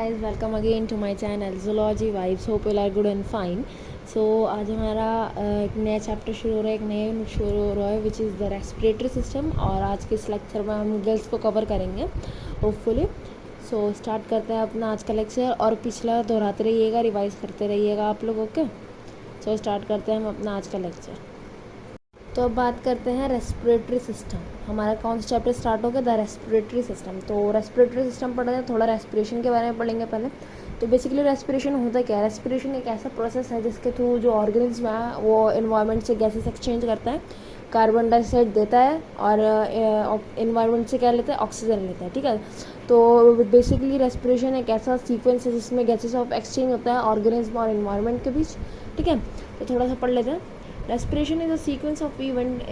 guys, welcome again to my channel Zoology Vibes. Hope you are good and fine. So आज हमारा एक नया chapter शुरू हो रहा है, एक नया यूनिट शुरू हो रहा है which is the respiratory system. और आज के इस लेक्चर में हम गर्ल्स को कवर करेंगे होपफुली। सो स्टार्ट करते हैं अपना आज का लेक्चर और पिछला दोहराते रहिएगा, रिवाइज करते रहिएगा आप लोग। ओके, सो स्टार्ट करते हैं हम अपना आज का लेक्चर। तो अब बात करते हैं रेस्पिरेटरी सिस्टम। हमारा कौन सा चैप्टर स्टार्ट हो गया? The respiratory system. तो रेस्पिरेटरी सिस्टम पढ़ रहे हैं, थोड़ा रेस्पिरेशन के बारे में पढ़ेंगे पहले। तो बेसिकली रेस्पिरेशन होता क्या है? रेस्पिरेशन एक ऐसा प्रोसेस है जिसके थ्रू जो ऑर्गेनिज्म है वो इन्वायरमेंट से गैसेस एक्सचेंज करता है, कार्बन डाइऑक्साइड देता है और इन्वायरमेंट से क्या लेता है? ऑक्सीजन लेता है। ठीक है, तो बेसिकली रेस्पिरेशन एक ऐसा सीक्वेंस है जिसमें गैसेस ऑफ एक्सचेंज होता है ऑर्गेनिज्म और इन्वायरमेंट के बीच। ठीक है, तो थोड़ा सा पढ़ लेते हैं। Respiration is a sequence of events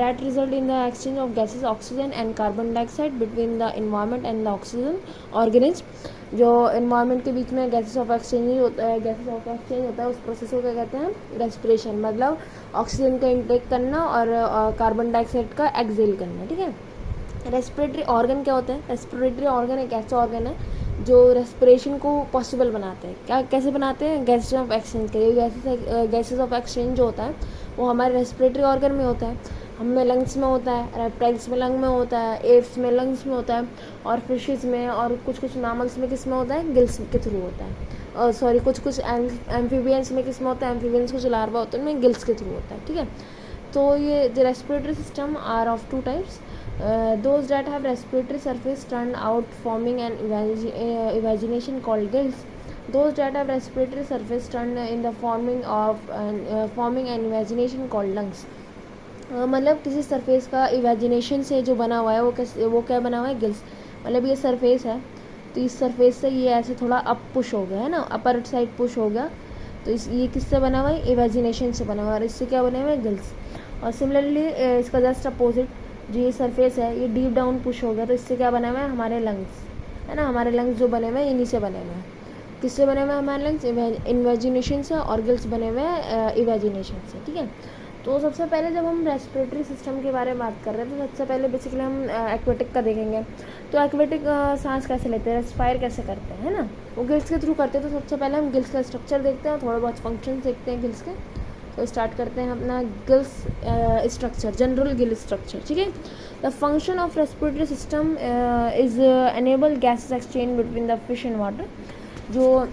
that result in the exchange of gases, oxygen and carbon dioxide between the environment and the oxygen organism। जो environment के बीच में gases of exchange होता है उस प्रोसेस को क्या कहते हैं? रेस्पिरेशन। मतलब ऑक्सीजन का इंटेक करना और कार्बन डाइऑक्साइड का एक्सहेल करना। ठीक है, रेस्पिरेटरी ऑर्गन क्या होते हैं? रेस्पिरेटरी ऑर्गन एक ऐसा ऑर्गन है जो रेस्पिरेशन को पॉसिबल बनाते हैं। क्या कैसे बनाते हैं? गैसेस ऑफ एक्सचेंज के। गैसेस ऑफ एक्सचेंज जो होता है वो हमारे रेस्पिरेटरी ऑर्गन में होता है। हमें लंग्स में होता है, रेप्टाइल्स में लंग में होता है, एप्स में लंग्स में होता है, और फिशेस में और कुछ मैमल्स में किस में होता है? गिल्स के थ्रू होता है। सॉरी, कुछ एम्फीबियंस में किस में होता है? एम्फीबियंस कुछ लार्वा होते हैं उनमें गिल्स के थ्रू होता है। ठीक है, तो ये the respiratory system are of two types. Those that have respiratory surface turned out forming an evagination called gills. Those that have respiratory surface turned in the forming an evagination called lungs. मतलब किसी surface का imagination से जो बना हुआ है वो क्या बना हुआ है? गिल्स। मतलब ये सरफेस है तो इस सरफेस से ये ऐसे थोड़ा अप पुश हो गया है ना, अपर साइड पुश हो गया, तो ये किससे बना हुआ है? इमेजिनेशन से बना हुआ है। और इससे क्या बने हुए हैं? गिल्स। और सिमिलरली इसका जस्ट अपोजिट जो ये सरफेस है ये डीप डाउन पुश हो गया, तो इससे क्या बना हुआ है? हमारे लंग्स है ना। हमारे लंग्स जो बने हुए हैं इन्हीं से बने हुए हैं। किससे बने हुए हैं हमारे लंग्स? इन्वेजिनेशन से। और गिल्स बने हुए हैं इवेजिनेशन से। ठीक है, तो सबसे पहले जब हम रेस्पिरेटरी सिस्टम के बारे में बात कर रहे हैं तो सबसे पहले बेसिकली हम एक्वेटिक का देखेंगे। तो एक्वेटिक सांस कैसे लेते हैं, रेस्पायर कैसे करते हैं, है ना? वो गिल्स के थ्रू करते हैं। तो सबसे पहले हम गिल्स का स्ट्रक्चर देखते हैं, थोड़े बहुत फंक्शन देखते हैं गिल्स के। तो स्टार्ट करते हैं अपना gills structure, general Gill structure. ठीक है, the function of respiratory system is enable gases exchange between the fish and water. जो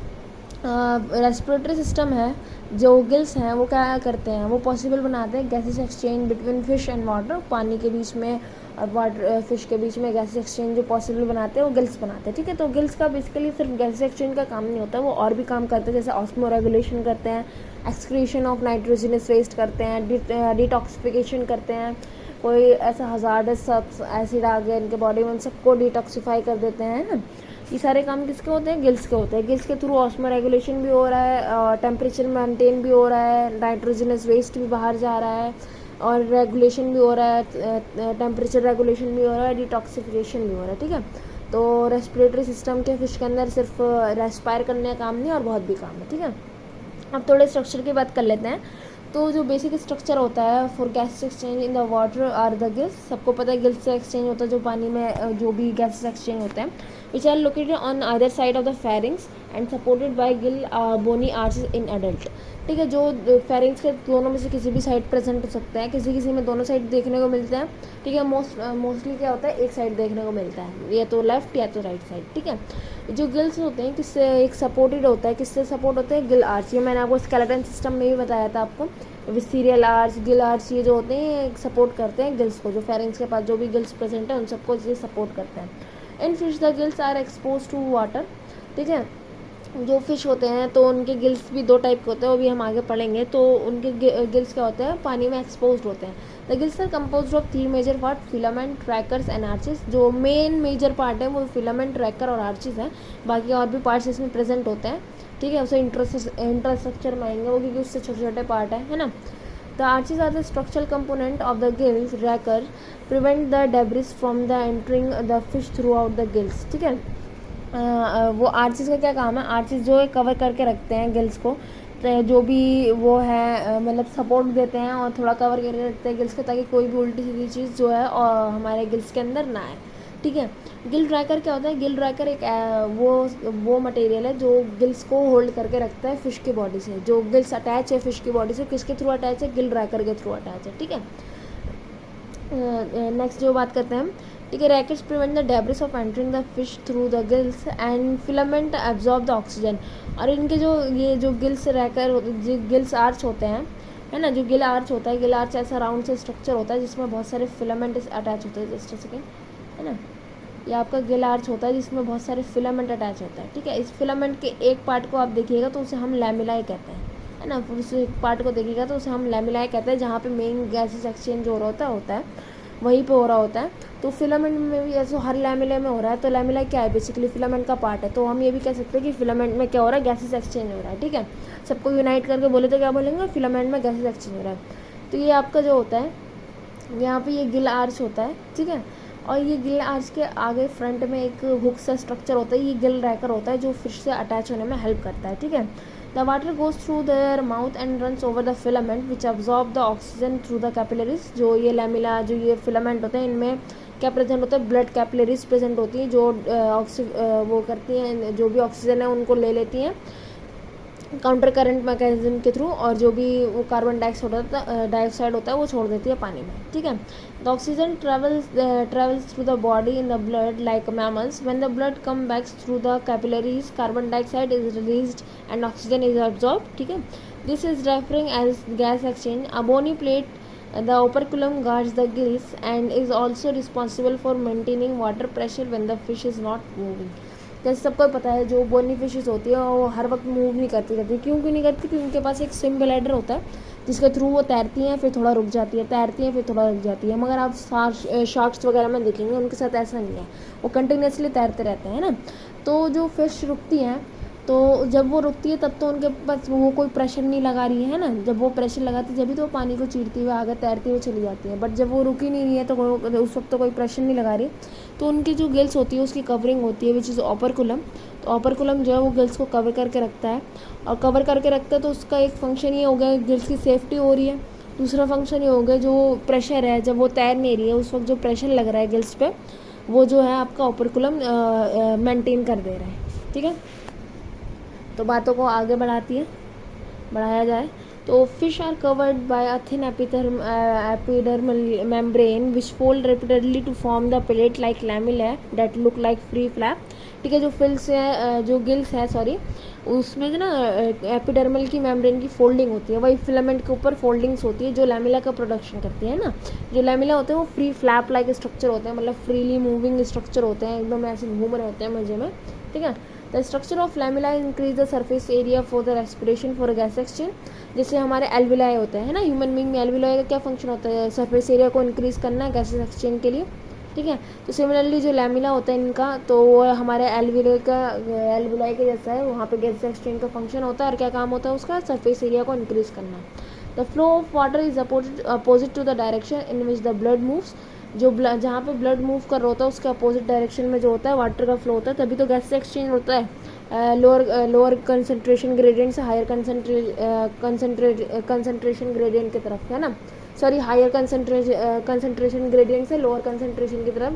रेस्पिरेटरी सिस्टम है, जो गिल्स हैं वो क्या करते हैं? वो पॉसिबल बनाते हैं gases exchange between fish and water. पानी के बीच में और वाटर फिश के बीच में गैसेस एक्सचेंज जो पॉसिबल बनाते हैं वो गिल्स बनाते हैं। ठीक है, तो गिल्स का बेसिकली सिर्फ गैसेस एक्सचेंज का काम नहीं होता, वो और भी काम करते हैं, जैसे ऑस्मो रेगुलेशन करते हैं, एक्सक्रीशन ऑफ नाइट्रोजनस वेस्ट करते हैं, डिटॉक्सिफिकेशन करते हैं। कोई ऐसा हजार्डस एसिड आ गया इनके बॉडी में, उन सबको डिटॉक्सिफाई कर देते हैं ना। ये सारे काम किसके होते हैं? गिल्स के होते हैं। गिल्स के थ्रू ऑस्मो रेगुलेशन भी हो रहा है, टेम्परेचर मेंटेन भी हो रहा है, नाइट्रोजनस वेस्ट भी बाहर जा रहा है, और रेगुलेशन भी हो रहा है, टेम्परेचर रेगुलेशन भी हो रहा है, डिटॉक्सिफिकेशन भी हो रहा है। ठीक है, तो रेस्पिरेटरी सिस्टम के फिश के अंदर सिर्फ रेस्पायर करने का काम नहीं और बहुत भी काम है। ठीक है, अब थोड़े स्ट्रक्चर की बात कर लेते हैं। तो जो बेसिक स्ट्रक्चर होता है for gas exchange in the water are the gills. सबको पता है गिल्स से एक्सचेंज होता है जो पानी में जो भी गैसेस एक्सचेंज होते हैं, which are located on other side of the pharynx and supported by gill bony arches in adult. ठीक है, जो फेरिंग्स के दोनों में से किसी भी साइड प्रेजेंट हो सकते हैं, किसी में दोनों साइड देखने को मिलते हैं। ठीक है, मोस्टली क्या होता है? एक साइड देखने को मिलता है, या तो लेफ्ट या तो राइट साइड। ठीक है, जो गिल्स होते हैं किससे एक सपोर्टेड होता है? किससे सपोर्ट होते हैं? गिल आर्च। ये मैंने आपको स्केलेटन सिस्टम में भी बताया था आपको, विस्टीरियल आर्च, गिल आर्च, ये जो होते हैं सपोर्ट करते हैं गिल्स को। जो फेरिंग्स के पास जो भी गिल्स प्रेजेंट है उन सबको ये सपोर्ट करते हैं। In fish the gills are expose to water. ठीक है, जो फिश होते हैं तो उनके गिल्स भी दो टाइप के होते हैं, वो भी हम आगे पढ़ेंगे। तो उनके गिल्स क्या होते हैं? पानी में एक्सपोज होते हैं। The gills are compose of 3 major part, filament, rakers and arches. जो मेन मेजर पार्ट है वो फिलामेंट, ट्रैकर और आर्चेस है। बाकी और भी पार्ट्स इसमें प्रेजेंट होते हैं। ठीक है, उसे इंट्रास्ट्रक्चर में आएंगे वो, क्योंकि उससे छोटे छोटे पार्ट है ना। The arches are the structural component of the gills raker, prevent the debris from the entering the fish throughout the gills. ठीक है, वो आर्चेस का क्या काम है? आर्चेस जो है कवर करके रखते हैं गिल्स को, तो जो भी वो है मतलब सपोर्ट देते हैं और थोड़ा कवर करके रखते हैं गिल्स को, ताकि कोई भी उल्टी सीधी चीज़ जो है और हमारे गिल्स के अंदर ना आए। ठीक है। गिल ड्रैकर क्या होता है? गिल ड्रैकर एक वो मटेरियल है जो गिल्स को होल्ड करके रखता है फिश की बॉडी से। जो गिल्स अटैच है फिश की बॉडी से, किसके थ्रू अटैच है? गिल ड्रैकर के थ्रू अटैच है, ठीक है। नेक्स्ट जो बात करते हैं हम, ठीक है, rackets prevent the debris of entering the fish through the gills and filament absorb the oxygen. और इनके जो गिल्स रैकर जो गिल्स आर्च होते हैं, है ना, जो गिल आर्च होता है, गिल आर्च ऐसा राउंड से स्ट्रक्चर होता है जिसमें बहुत सारे फिलामेंट अटैच होते हैं। जस्ट अ सेकेंड, है ना, ये आपका गिल आर्च होता है जिसमें बहुत सारे फिलामेंट अटैच होता है, ठीक है। इस फिलामेंट के एक पार्ट को आप देखिएगा तो उसे हम लैमिलाई कहते हैं, है ना। फिर उस एक पार्ट को देखिएगा तो उसे हम लैमिलाई कहते हैं, जहाँ पे मेन गैसेस एक्सचेंज हो रहा होता है वहीं पे हो रहा होता है। तो फिलामेंट में भी ऐसे हर लैमिला में हो रहा है। तो लैमिला क्या है? बेसिकली फिलामेंट का पार्ट है। तो हम ये भी कह सकते हैं कि फिलामेंट में क्या हो रहा है? गैसेस एक्सचेंज हो रहा है, ठीक है। सबको यूनाइट करके बोले तो क्या बोलेंगे? फिलामेंट में गैसेस एक्सचेंज हो रहा है। तो ये आपका जो होता है, यहाँ पे ये गिल आर्च होता है, ठीक है। और ये गिल आर्च के आगे फ्रंट में एक हुक सा स्ट्रक्चर होता है, ये गिल रैकर होता है जो फिश से अटैच होने में हेल्प करता है, ठीक है। The water goes through their mouth and runs over the filament which absorb the oxygen through the capillaries. जो ये लैमिला, जो ये फिलामेंट होते हैं, इनमें क्या प्रेजेंट होता है? ब्लड कैपिलरीज प्रेजेंट होती हैं जो वो करती हैं, जो भी ऑक्सीजन है उनको ले लेती हैं काउंटर करंट मैकेनिज्म के थ्रू, और जो भी वो कार्बन डाइऑक्साइड होता है वो छोड़ देती है पानी में, ठीक है। The oxygen travels through the body in the blood like mammals. When the blood come back through the capillaries, carbon dioxide is released and oxygen is absorb, ठीक है। This is referring as gas exchange. A bony plate the operculum guards the gills and is also responsible for maintaining water pressure when the fish is not moving। जैसे सबको पता है जो bony fishes होती है वो हर वक्त मूव नहीं करती क्यों नहीं करती? क्योंकि उनके पास एक स्विम ब्लैडर होता है जिसके थ्रू वो तैरती हैं, फिर थोड़ा रुक जाती है, तैरती हैं, फिर थोड़ा रुक जाती है। मगर आप शार्क्स वगैरह में देखेंगे उनके साथ ऐसा नहीं है, वो कंटिन्यूसली तैरते रहते हैं ना। तो जो फिश रुकती हैं, तो जब वो रुकती है तब तो उनके पास वो कोई प्रेशर नहीं लगा रही है ना। जब वो प्रेशर लगाती है जब भी तो पानी को चीरती हुए आगे तैरती हुई चली जाती है। बट जब वो रुकी नहीं रही है तो उस वक्त तो कोई प्रेशर नहीं लगा रही, तो उनकी जो गिल्स होती है उसकी कवरिंग होती है विच इज़ ओपरकुलम। तो ओपरकुलम जो है वो गिल्स को कवर करके रखता है, और कवर करके रखता है तो उसका एक फंक्शन ये हो गया गिल्स की सेफ्टी हो रही है। दूसरा फंक्शन ये हो गया जो प्रेशर है, जब वो तैर नहीं रही है उस वक्त जो प्रेशर लग रहा है गिल्स पे, वो जो है आपका ओपरकुलम मेंटेन कर दे रहा है, ठीक है। तो बातों को आगे बढ़ाया जाए तो fish are covered by a thin epidermal membrane which fold repeatedly to form the plate like lamella that look like free flap, ठीक है। जो फिल्स है, जो गिल्स है सॉरी, उसमें जो ना एपिडर्मल की मेम्ब्रेन की फोल्डिंग होती है, वही फिलामेंट के ऊपर फोल्डिंग्स होती है जो लैमिला का प्रोडक्शन करती है ना। जो लैमिला होते हैं वो फ्री फ्लैप लाइक स्ट्रक्चर होते हैं, मतलब फ्रीली मूविंग स्ट्रक्चर होते हैं, एकदम ऐसे घूम रहे होते हैं मजे में, ठीक है। The structure of lamella increase the surface area for the respiration for gas exchange. जैसे हमारे एल्विलाई होते हैं ना, ह्यूमन बींग में एल्विलाई का क्या फंक्शन होता है? सरफेस एरिया को इंक्रीज करना गैसेस एक्सचेंज के लिए, ठीक है। तो सिमिलरली जो लैमिला होता है इनका, तो वो हमारे एल्विलाई के जैसा है, वहाँ पे गैस एक्सचेंज का फंक्शन होता है। और क्या काम होता है उसका? सरफेस एरिया को इंक्रीज करना। The flow of water is opposite to the direction in which the blood moves. जो जहाँ पे ब्लड मूव कर रहा होता है उसके अपोजिट डायरेक्शन में जो होता है वाटर का फ्लो होता है, तभी तो गैस से एक्सचेंज होता है। लोअर कंसंट्रेशन ग्रेडियंट से हायर कंसंट्रेशन ग्रेडियंट की तरफ, है ना, सॉरी, हायर कंसंट्रेशन ग्रेडियंट से लोअर कंसंट्रेशन की तरफ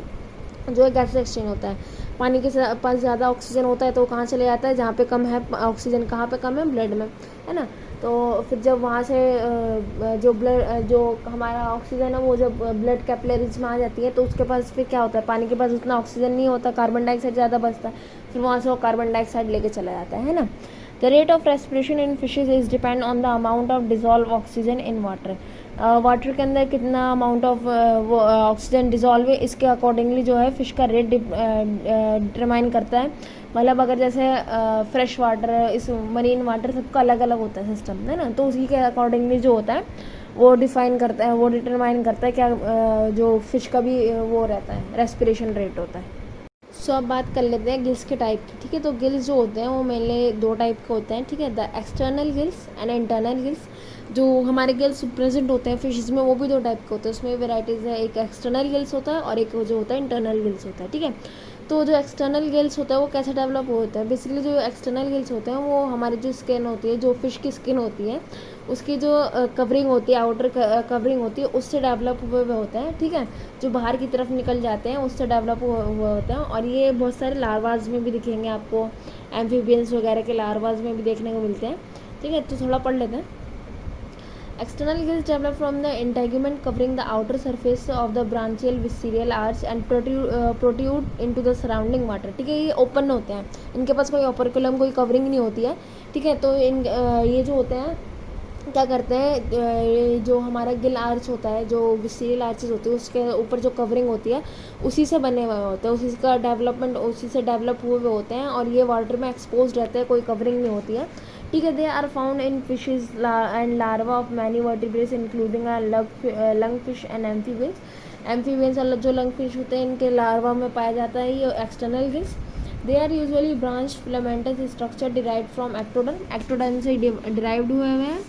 जो है गैस एक्सचेंज होता है। पानी के पास ज़्यादा ऑक्सीजन होता है तो कहाँ चले जाता है? जहाँ पे कम है ऑक्सीजन, कहाँ पे कम है? ब्लड में, है ना। तो फिर जब वहाँ से जो हमारा ऑक्सीजन है वो जब ब्लड कैपिलरीज में आ जाती है तो उसके पास फिर क्या होता है? पानी के पास उतना ऑक्सीजन नहीं होता, कार्बन डाइऑक्साइड ज़्यादा बचता है, फिर वहाँ से वो कार्बन डाइऑक्साइड लेके चला जाता है ना। The rate of respiration in fishes is depend on the amount of dissolve oxygen in water. Water के अंदर कितना अमाउंट ऑफ वो ऑक्सीजन डिजॉल्व है, इसके अकॉर्डिंगली जो है फिश का रेट डिटरमाइन करता है। मतलब अगर जैसे फ्रेश वाटर, इस मरीन वाटर, सबका अलग अलग होता है सिस्टम, है ना। तो उसी के अकॉर्डिंगली जो होता है वो डिटरमाइन करता है क्या जो फिश का भी वो रहता है, रेस्पिरेशन रेट होता है। सो अब बात कर लेते हैं गिल्स के टाइप की, ठीक है। तो गिल्स जो होते हैं वो मेनली दो टाइप के होते हैं, ठीक है। The external gills and internal gills. जो हमारे गिल्स प्रेजेंट होते हैं फिशेज में वो भी दो टाइप के होते हैं, उसमें वेराइटीज़ है। एक एक्सटर्नल गिल्स होता है और एक जो होता है इंटरनल गिल्स होता है, ठीक है। तो जो एक्सटर्नल गिल्स होता है वो कैसे डेवलप होता है? बेसिकली जो एक्सटर्नल गिल्स होते हैं वो हमारी जो स्किन होती है, जो फिश की स्किन होती है उसकी जो कवरिंग होती है, आउटर कवरिंग होती है, उससे डेवलप हुए हुए होते हैं, ठीक है, जो बाहर की तरफ निकल जाते हैं उससे डेवलप हुए हुए होते हैं। और ये बहुत सारे लार्वाज में भी दिखेंगे आपको, एम्फीबियंस वगैरह के लार्वाज में भी देखने को मिलते हैं, ठीक है। तो थोड़ा पढ़ लेते हैं। External gills develop from the integument covering the outer surface of the branchial visceral arch and protrude into the surrounding water, ठीक है। ये ओपन होते हैं, इनके पास कोई ओपरकुलम, कोई कवरिंग नहीं होती है, ठीक है। तो ये जो होते हैं क्या करते हैं, जो हमारा गिल आर्च होता है, जो विसीरियल आर्चेस होती है, उसके ऊपर जो कवरिंग होती है उसी से बने हुए होते हैं, उसी का डेवलपमेंट उसी से डेवलप हुए हुए होते हैं, और ये वाटर में एक्सपोज रहते हैं, कोई कवरिंग नहीं होती है, ठीक है। They are found in fishes and larva of many vertebrates including lung fish and amphibians और जो लंग फिश होते हैं इनके लार्वा में पाया जाता है ये external gills. They are usually branch filamentous structure derived from ectoderm से डिराइव्ड हुए हैं,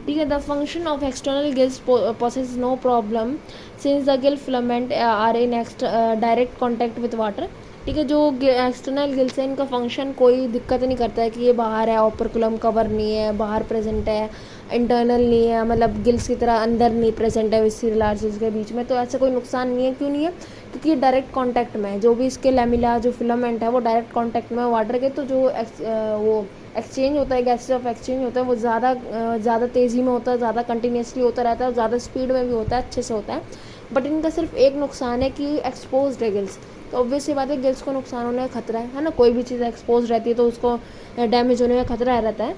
ठीक है। The function of external gills poses no problem since the gill filament are in direct contact with water, ठीक है। जो एक्सटर्नल गिल्स है इनका फंक्शन कोई दिक्कत नहीं करता है कि ये बाहर है, ओपरकुलम कवर नहीं है, बाहर प्रेजेंट है, इंटरनल नहीं है, मतलब गिल्स की तरह अंदर नहीं प्रेजेंट है विसीरियल आर्चेस के बीच में, तो ऐसा कोई नुकसान नहीं है। क्यों नहीं है? क्योंकि ये डायरेक्ट कांटेक्ट में है, जो भी इसके लैमिला जो फिलामेंट है वो डायरेक्ट कांटेक्ट में है वाटर के, तो जो वो एक्सचेंज होता है, गैसेस ऑफ एक्सचेंज होता है वो ज़्यादा तेज़ी में होता है, ज़्यादा कंटिन्यूसली होता रहता है, और ज़्यादा स्पीड में भी होता है, अच्छे से होता है। बट इनका सिर्फ एक नुकसान है कि एक्सपोज्ड है गिल्स, तो ऑब्वियस सी बात है गिल्स को नुकसान होने का खतरा है ना। कोई भी चीज़ एक्सपोज रहती है तो उसको डैमेज होने का खतरा रहता है,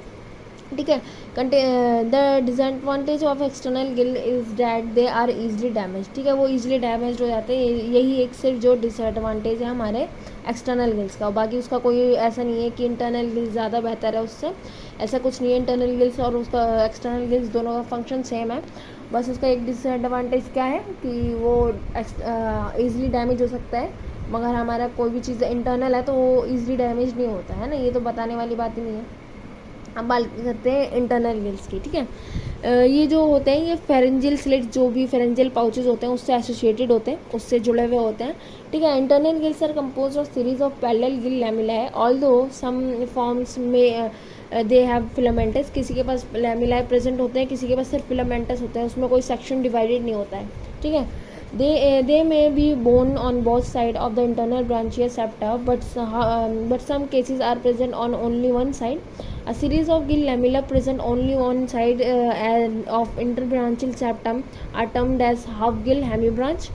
ठीक है। The disadvantage of external gill is that they are easily damage, ठीक है, वो ईजिली डैमेज हो जाते हैं, यही एक सिर्फ जो डिसएडवांटेज है हमारे एक्सटर्नल गिल्स का। बाकी उसका कोई ऐसा नहीं है कि इंटरनल गिल्स ज़्यादा बेहतर है उससे, ऐसा कुछ नहीं है। इंटरनल गिल्स और उसका एक्सटर्नल गिल्स दोनों का फंक्शन सेम है, बस उसका एक डिसएडवांटेज क्या है कि वो ईजिली डैमेज हो सकता है, मगर हमारा कोई भी चीज़ इंटरनल है तो वो ईजिली डैमेज नहीं होता है ना, ये तो बताने वाली बात ही नहीं है। हम बात करते हैं इंटरनल गिल्स की, ठीक है। ये जो होते हैं ये फेरेंजियल स्लिट, जो भी फेरेंजियल पाउचेस होते हैं उससे एसोसिएटेड होते हैं, उससे जुड़े हुए होते हैं, ठीक है। Internal gills are compose of series of parallel gill lamella है, ऑल्दो सम फॉर्म्स में दे हैव फिलामेंटस, किसी के पास लैमिला प्रेजेंट होते हैं, किसी के पास सिर्फ फिलामेंटस होते हैं, उसमें कोई सेक्शन डिवाइडेड नहीं होता है, ठीक है। They may be borne on both sides of the internal branchial septa, but some cases are present on only one side. A series of gill lamella present only one side of interbranchial septum are termed as half gill hemibranch,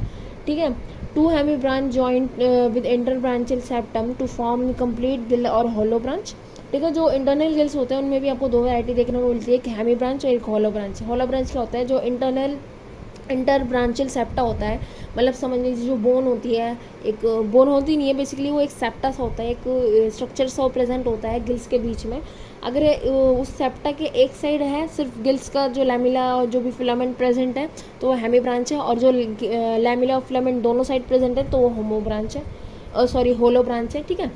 ठीक है। Two hemibranch joined with interbranchial septum to form complete gill और hollow branch, ठीक है। जो internal gills होते हैं उनमें भी आपको दो वैरायटी देखने को मिलती है, एक हेमी ब्रांच और एक होलो ब्रांच। होलो ब्रांच क्या होता है? जो इंटर ब्रांचियल सेप्टा होता है, मतलब समझ लीजिए जो बोन होती है, एक बोन होती नहीं है बेसिकली, वो एक सेप्टा सा होता है, एक स्ट्रक्चर सा प्रेजेंट होता है गिल्स के बीच में। अगर उस सेप्टा के एक साइड है सिर्फ गिल्स का जो लैमिला और जो भी फिलामेंट प्रेजेंट है तो वो हेमी ब्रांच है, और जो लैमिला और फिलामेंट दोनों साइड प्रेजेंट है तो वो होलो ब्रांच है, ठीक है।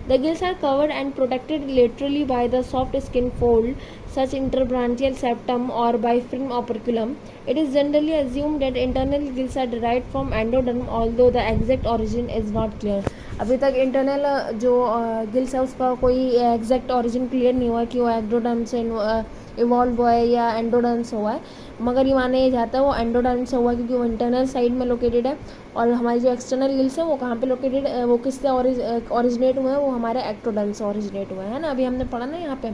The gills are covered and protected laterally by the soft skin fold, such interbranchial septum or by film operculum. It is generally assumed that internal gills are derived from endoderm, although the exact origin is not clear. अभी तक internal जो gills है उसका कोई exact origin clear नहीं हुआ है कि वो एंडोडर्म से इवॉल्व हुआ है या एंडोडर्म से हुआ है, मगर ये माना जाता है वो एंडोडर्म से हुआ है क्योंकि वो इंटरनल साइड में लोकेटेड है। और हमारी जो एक्सटर्नल गिल्स है वो कहाँ पे लोकेटेड, वो किससे ऑरिजिनेट हुए हैं? वो हमारे एक्टोडर्म से ऑरिजिनेट हुए हैं ना। अभी हमने पढ़ा ना यहाँ पे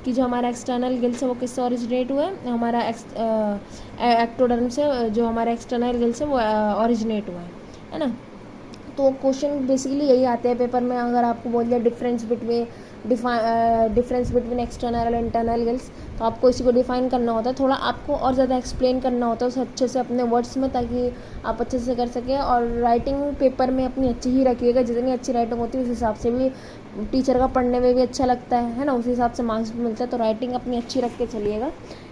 कि जो हमारा एक्सटर्नल गिल्स है वो किससे ऑरिजिनेट हुआ है? हमारा एक्टोडर्म से, जो हमारा एक्सटर्नल गिल्स है वो ऑरिजिनेट हुआ है ना। तो क्वेश्चन बेसिकली यही आते हैं पेपर में, अगर आपको बोल दिया डिफरेंस बिटवीन एक्सटर्नल और इंटरनल गिल्स, तो आपको इसी को डिफाइन करना होता है, थोड़ा आपको और ज़्यादा एक्सप्लेन करना होता है उसे अच्छे से अपने वर्ड्स में, ताकि आप अच्छे से कर सकें। और राइटिंग पेपर में अपनी अच्छी ही रखिएगा, जितनी अच्छी राइटिंग होती है उस हिसाब से भी टीचर का पढ़ने में भी अच्छा लगता है ना, उस हिसाब से मार्क्स भी मिलता है। तो राइटिंग अपनी अच्छी रख के चलिएगा,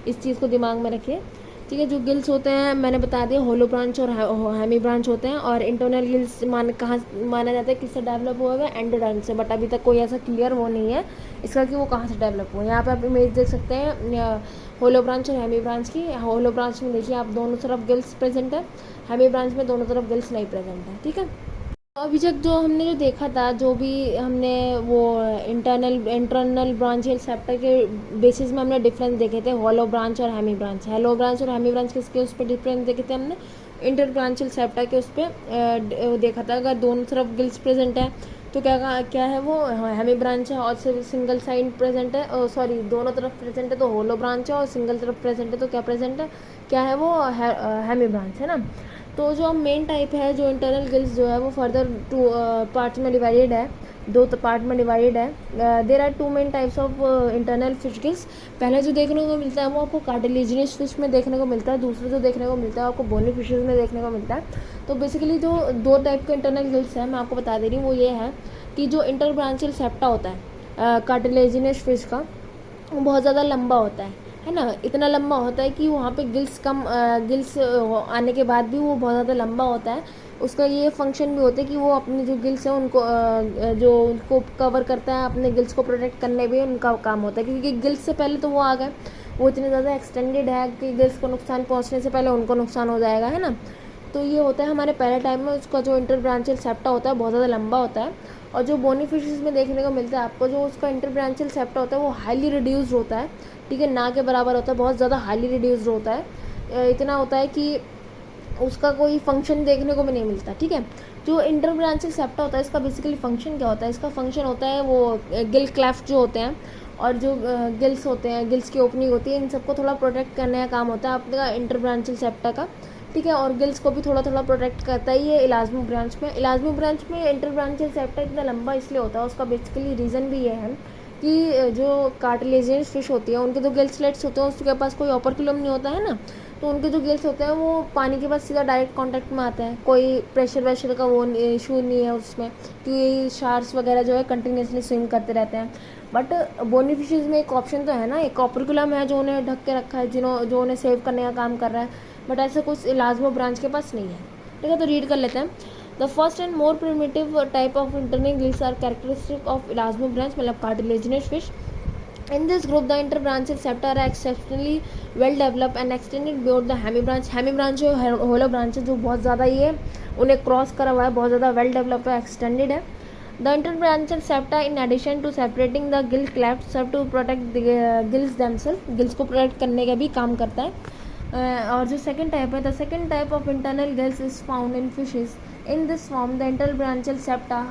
इस चीज़ को दिमाग में रखिए, ठीक है। जो गिल्स होते हैं मैंने बता दिया, होलो ब्रांच और हेमी ब्रांच होते हैं, और इंटरनल गिल्स कहाँ माना जाता है, किससे डेवलप हुआ है? एंडोडर्म से। बट अभी तक कोई ऐसा क्लियर वो नहीं है इसका कि वो कहाँ से डेवलप हुआ। यहाँ पे आप इमेज देख सकते हैं होलो ब्रांच और हेमी ब्रांच की। होलो ब्रांच में देखिए आप दोनों तरफ गिल्स प्रेजेंट है, हेमी ब्रांच में दोनों तरफ गिल्स नहीं प्रेजेंट है, ठीक है। अभी तक जो देखा था, जो भी हमने वो इंटरनल ब्रांचियल सेप्टा के बेसिस में हमने डिफरेंस देखे थे, हॉलो ब्रांच और हेमी ब्रांच। हेलो ब्रांच और हेमी ब्रांच किसके उस पर डिफरेंस देखे थे हमने, इंटर ब्रांचियल सेप्टा के उस पर देखा था। अगर दोनों तरफ गिल्स प्रेजेंट है तो क्या है वो हेमी ब्रांच है, और सिर्फ सिंगल साइड प्रेजेंट है, सॉरी दोनों तरफ प्रेजेंट है तो होलो ब्रांच है, और सिंगल तरफ प्रेजेंट है तो क्या प्रेजेंट है, क्या है वो हेमी ब्रांच है ना। तो जो मेन टाइप है, जो इंटरनल गिल्स जो है वो फर्दर टू पार्ट्स में डिवाइडेड है, दो पार्ट में डिवाइडेड है। There are two main types of internal fish gills. पहले जो देखने को मिलता है वो आपको कार्टिलेजिनस फिश में देखने को मिलता है, दूसरा जो देखने को मिलता है आपको बोनी फिशेज में देखने को मिलता है। तो बेसिकली जो दो टाइप के इंटरनल गिल्स है मैं आपको बता दे रही हूँ, वो ये है कि जो इंटरब्रांचियल सेप्टा होता है कार्टिलेजिनस फिश का, वो बहुत ज़्यादा लंबा होता है ना। इतना लंबा होता है कि वहाँ पे गिल्स आने के बाद भी वो बहुत ज़्यादा लंबा होता है। उसका ये फंक्शन भी होता है कि वो अपने जो गिल्स है उनको जो उनको कवर करता है, अपने गिल्स को प्रोटेक्ट करने में उनका काम होता है, क्योंकि गिल्स से पहले तो वो आ गए, वो इतने ज़्यादा एक्सटेंडेड है कि गिल्स को नुकसान पहुँचने से पहले उनको नुकसान हो जाएगा, है ना। तो ये होता है हमारे पहले टाइम में, उसका जो इंटरब्रांचियल सेप्टा होता है बहुत ज़्यादा लंबा होता है। और जो बोनी फिशेस में देखने को मिलता है आपको, जो उसका इंटरब्रांचियल सेप्टा होता है वो हाईली रिड्यूस्ड होता है, ठीक है, ना के बराबर होता है, बहुत ज़्यादा हाईली रिड्यूस्ड होता है। इतना होता है कि उसका कोई फंक्शन देखने को भी नहीं मिलता, ठीक है। जो इंटरब्रांचियल सेप्टा होता है इसका बेसिकली फंक्शन क्या होता है, इसका फंक्शन होता है वो गिल क्लेफ्ट जो होते हैं, और जो गिल्स होते हैं, गिल्स की ओपनिंग होती है, इन सबको थोड़ा प्रोटेक्ट करने का काम होता है आपका इंटरब्रांचियल सेप्टा का, ठीक है। और गिल्स को भी थोड़ा थोड़ा प्रोटेक्ट करता है ये इलास्मो ब्रांच में। इलास्मो ब्रांच में इंटरब्रांचियल सेप्टा इतना लंबा इसलिए होता है, उसका बेसिकली रीज़न भी ये है कि जो कार्टिलेजियस फिश होती है उनके जो गिल स्लेट्स होते हैं उसके पास कोई ओपर्कुलम नहीं होता है ना, तो उनके जो गिल्स होते हैं वो पानी के पास सीधा डायरेक्ट कांटेक्ट में आते हैं, कोई प्रेशर वेशर का वो इशू नहीं है उसमें, क्योंकि शार्क्स वगैरह जो है कंटिन्यूसली स्विम करते रहते हैं। बट बोनी फिशेज में एक ऑप्शन तो है ना, एक ओपर्कुलम है जो उन्हें ढक के रखा है, जो उन्हें सेव करने का काम कर रहा है, बट ऐसा कुछ इलास्मो ब्रांच के पास नहीं है, ठीक है। तो रीड कर लेते हैं। The first and more primitive type of internal gills are characteristic of elasmobranch, मतलब cartilaginous fish. In this group, the interbranchial septa are exceptionally well developed and extended beyond the hemi branch. Hemi branch जो होलो branch है जो बहुत ज़्यादा ये उन्हें cross करा हुआ है, बहुत ज़्यादा वेल डेवलप है, एक्सटेंडेड है। The interbranchial septa, in addition to separating the gill clefts, serve to protect the gills themselves. Gills को प्रोटेक्ट करने का भी काम करता है। और जो सेकेंड टाइप है, the second type of internal gills is found in fishes. In this form the interbranchial septa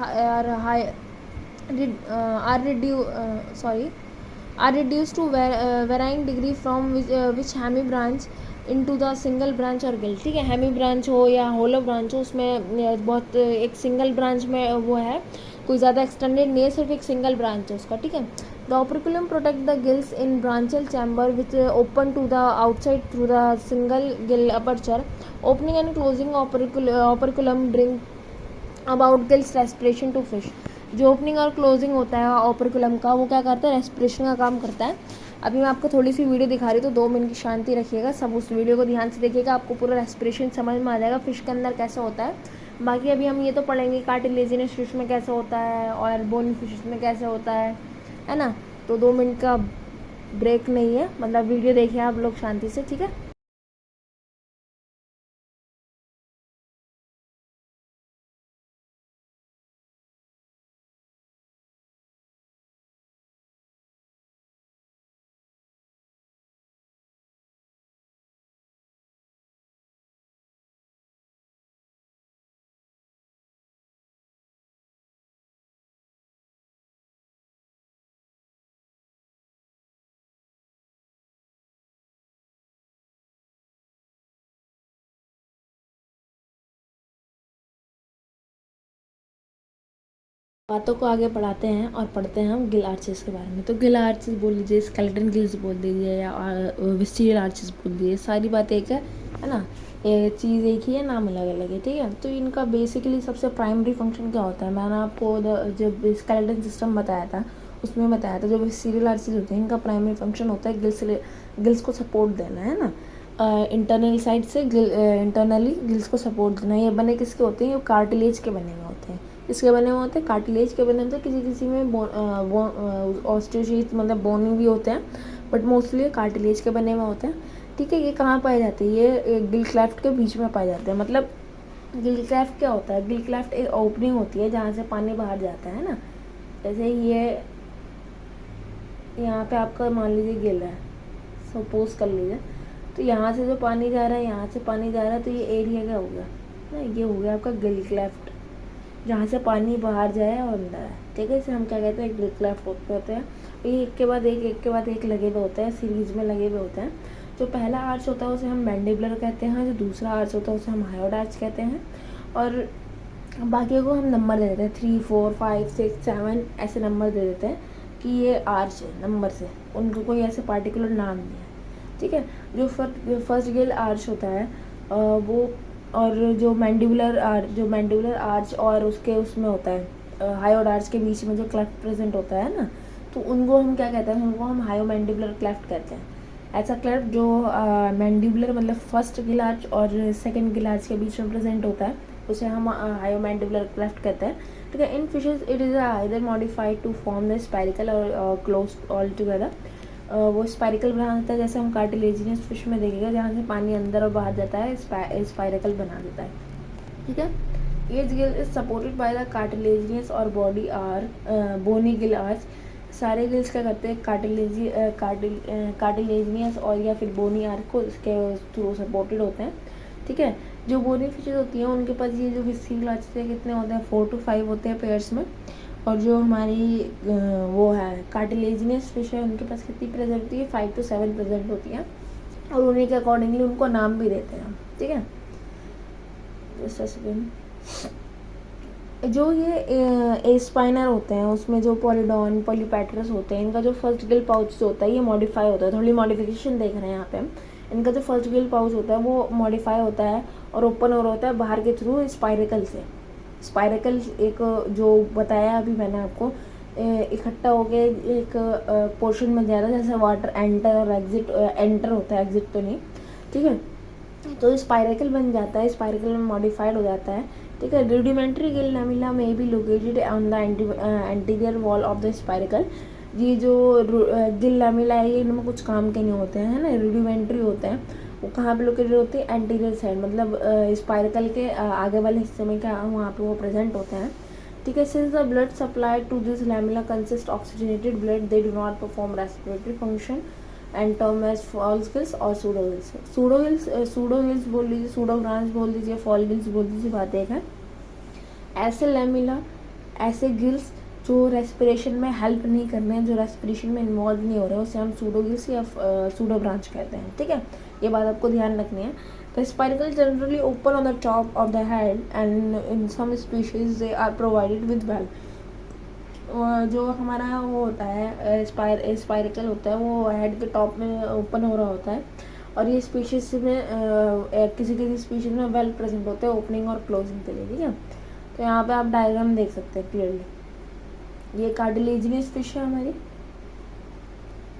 are reduced to varying degree from which hemi branch into the single branch or gill, ठीक है। Hemy branch हो या होलो branch हो, उसमें बहुत एक single branch में वो है, कोई ज़्यादा एक्सटेंडेड नहीं है, सिर्फ एक सिंगल ब्रांच है उसका, ठीक है। The operculum protect the gills in branchial chamber which open to the outside through the single gill aperture. Opening and closing operculum bring about gills respiration to fish. जो opening और closing होता है operculum का, वो क्या करता है, respiration का काम करता है। अभी मैं आपको थोड़ी सी वीडियो दिखा रही हूँ, तो 2 मिनट की शांति रखिएगा, सब उस वीडियो को ध्यान से देखिएगा, आपको पूरा रेस्पिरेशन समझ में आ जाएगा फिश के अंदर कैसे होता है। बाकी अभी हम ये तो पढ़ेंगे कार्टिलेजिनस फिश में कैसे होता है और बोनी फिश में कैसे होता है ना। तो 2 मिनट का ब्रेक नहीं है, मतलब वीडियो देखिए आप लोग शांति से, ठीक है। बातों को आगे बढ़ाते हैं और पढ़ते हैं हम गिल आर्चेस के बारे में। तो गिल आर्चेस बोल दीजिए, स्केलेटन गिल्स बोल दीजिए, या विस्टीरियल आर्चेस बोल दीजिए, सारी बात एक है ना, ये चीज़ एक ही है, नाम अलग अलग है, ठीक है। तो इनका बेसिकली सबसे प्राइमरी फंक्शन क्या होता है, मैंने आपको जब स्केलेटन सिस्टम बताया था उसमें बताया था, जो विस्टीरियल आर्चेस होते हैं इनका प्राइमरी फंक्शन होता है गिल्स को सपोर्ट देना, है ना। इंटरनल साइड से इंटरनली गिल्स को सपोर्ट देना। ये बने किसके होते हैं, ये कार्टिलेज के बने हुए होते हैं। इसके बने हुए होते हैं, कार्टिलेज के बने होते हैं, किसी किसी में ऑस्टियोशीथ मतलब बोनी भी होते हैं, बट मोस्टली कार्टिलेज के बने हुए होते हैं, ठीक है। ये कहाँ पाए जाते हैं, ये गिल क्लेफ्ट के बीच में पाए जाते हैं, मतलब गिल क्लेफ्ट क्या होता है? गिल क्लेफ्ट एक ओपनिंग होती है जहाँ से पानी बाहर जाता है ना। जैसे ये यहाँ पे आपका मान लीजिए गिल है, सपोज कर लीजिए, तो यहाँ से जो पानी जा रहा है, यहाँ से पानी जा रहा है, तो ये एरिया क्या हो गया ना, ये हो गया आपका गिल क्लेफ्ट, जहाँ से पानी बाहर जाए और अंदर है। ठीक है, इसे हम क्या कहते हैं? गिल क्लेफ्ट होते हैं। ये एक के बाद एक लगे हुए होते हैं, सीरीज में लगे हुए होते हैं। जो पहला आर्च होता है उसे हम मैंडिबुलर कहते हैं, जो दूसरा आर्च होता है उसे हम हायोइड आर्च कहते हैं, और बाकी को हम नंबर दे देते हैं 3, 4, 5, 6, 7 ऐसे नंबर दे देते हैं कि ये आर्च है नंबर से, उनको कोई ऐसे पार्टिकुलर नाम नहीं है। ठीक है, जो फर्स्ट गिल आर्च होता है वो, और जो मैंडिबुलर आर्च और उसके उसमें होता है हायोइड आर्च के बीच में जो क्लेफ्ट प्रेजेंट होता है ना, तो उनको हम क्या कहते हैं? उनको हम हायो मैंडिबुलर क्लेफ्ट कहते हैं। ऐसा क्लेफ्ट जो मैंडिबुलर मतलब फर्स्ट गिल आर्च और सेकंड गिल आर्च के बीच में प्रेजेंट होता है, उसे हम हायो मैंडिबुलर क्लेफ्ट कहते हैं। ठीक है, in fishes it is either modified to form the spiracle or close all together. वो स्पायरिकल बना देता है, जैसे हम कार्टिलेजिनियस फिश में देखेंगे जहाँ से पानी अंदर और बाहर जाता है, स्पायरिकल बना देता है। ठीक है, as gill is supported by the cartilaginous or body or bony gill arch. सारे गिल्स क्या करते हैं? कार्टिलेजिनियस और या फिर बोनी आर्च को इसके थ्रू सपोर्टेड होते हैं। ठीक है, जो बोनी फिशेज होती हैं उनके पास ये जो विस्किंग आर्चेस है कितने होते हैं? 4 to 5 होते हैं पेयर्स में। और जो हमारी वो है कार्टिलेजिनियस फिश है, उनके पास कितनी प्रेजेंट होती है? 5 to 7 प्रेजेंट होती है, और उन्हीं के अकॉर्डिंगली उनको नाम भी देते हैं हम। ठीक है, जो ये एस्पाइनर होते हैं उसमें जो पॉलीडॉन पॉलीपैटरस होते हैं, इनका जो फर्स्ट गिल पाउच होता है ये मॉडिफाई होता है, थोड़ी मॉडिफिकेशन देख रहे हैं यहाँ पे हम। इनका जो फर्स्ट गिल पाउच होता है वो मॉडिफाई होता है और ओपन हो रहा होता है बाहर के थ्रू स्पायरिकल से। स्पायरिकल एक जो बताया अभी मैंने आपको, इकट्ठा होके एक पोर्शन में जा रहा है, जैसे वाटर एंटर और एग्जिट, एंटर होता है, एग्जिट तो नहीं। ठीक है, तो स्पायरिकल बन जाता है, स्पायरिकल में मॉडिफाइड हो जाता है। ठीक है, रूडिमेंट्री गिल लैमेला में be located on the anterior wall of the स्पायरिकल। ये जो गिल लैमेला है ये इनमें कुछ काम के नहीं होते हैं, है ना, रूडिमेंट्री होते हैं। वो कहाँ पे लोकेटेड होते हैं? एंटीरियर साइड, मतलब स्पायरिकल के आगे वाले हिस्से में क्या वहाँ पे वो प्रेजेंट होते हैं। ठीक है, since the blood supply to this lamella consist oxygenated blood, they do not perform respiratory function and term as false gills और सूडो गिल्स। सूडो गिल्स बोल लीजिए, सूडो ब्रांच बोल दीजिए, फॉल गिल्स बोल दीजिए, बात एक है। ऐसे लैमेला, ऐसे गिल्स जो रेस्पिरेशन में हेल्प नहीं कर रहे हैं, जो रेस्पिरेशन में इन्वॉल्व नहीं हो रहे हैं, उसे हम सूडो गिल्स या सूडो ब्रांच कहते हैं। ठीक है, ये बात आपको ध्यान रखनी है। The spiracles generally open on the top of the head and in some species they are provided with valve. जो हमारा वो होता है स्पायरिकल होता है वो हेड के टॉप में ओपन हो रहा होता है, और ये स्पीशीज में किसी किसी स्पीशीज में वेल प्रेजेंट होते हैं ओपनिंग और क्लोजिंग के लिए। ठीक है, तो यहाँ पे आप डायग्राम देख सकते हैं क्लियरली। ये कार्टिलेजिनियस फिश है हमारी।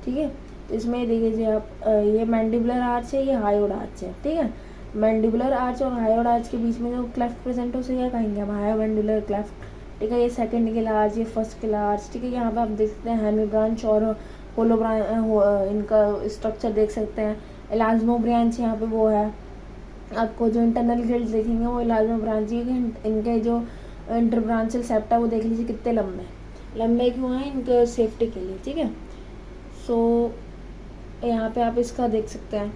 ठीक है, इसमें देखिए आप ये मैंडिबुलर आर्च है, ये हायोइड आर्च है। ठीक है, मैंडिबुलर आर्च और हायोइड आर्च के बीच में जो क्लेफ्ट प्रेजेंट है उसे क्या कहेंगे हम? हायो मैंडिबुलर क्लेफ्ट। ठीक है, ये सेकंड गिल आर्च, ये फर्स्ट गिल आर्च। ठीक है, यहाँ पे आप देख सकते हैं हेमी ब्रांच और होलो ब्रांच, इनका स्ट्रक्चर देख सकते हैं। इलाजमो ब्रांच यहाँ पे वो है, आपको जो इंटरनल गिल्स देखेंगे वो इलाजमो ब्रांच है। इनके जो इंटरब्रांचल सेप्टा वो देख लीजिए कितने लंबे क्यों हैं? इनके सेफ्टी के लिए। ठीक है, सो यहाँ पे आप इसका देख सकते हैं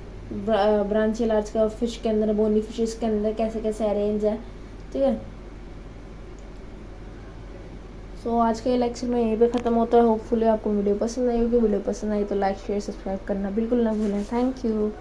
ब्रांचियल आर्च का फिश के अंदर, बोनी फिशेस के अंदर कैसे कैसे अरेंज है। ठीक है, सो आज के लेक्चर में यहीं पे ख़त्म होता है। होपफुली आपको वीडियो पसंद आई होगी। वीडियो पसंद आई तो लाइक शेयर सब्सक्राइब करना बिल्कुल ना भूलें। Thank you.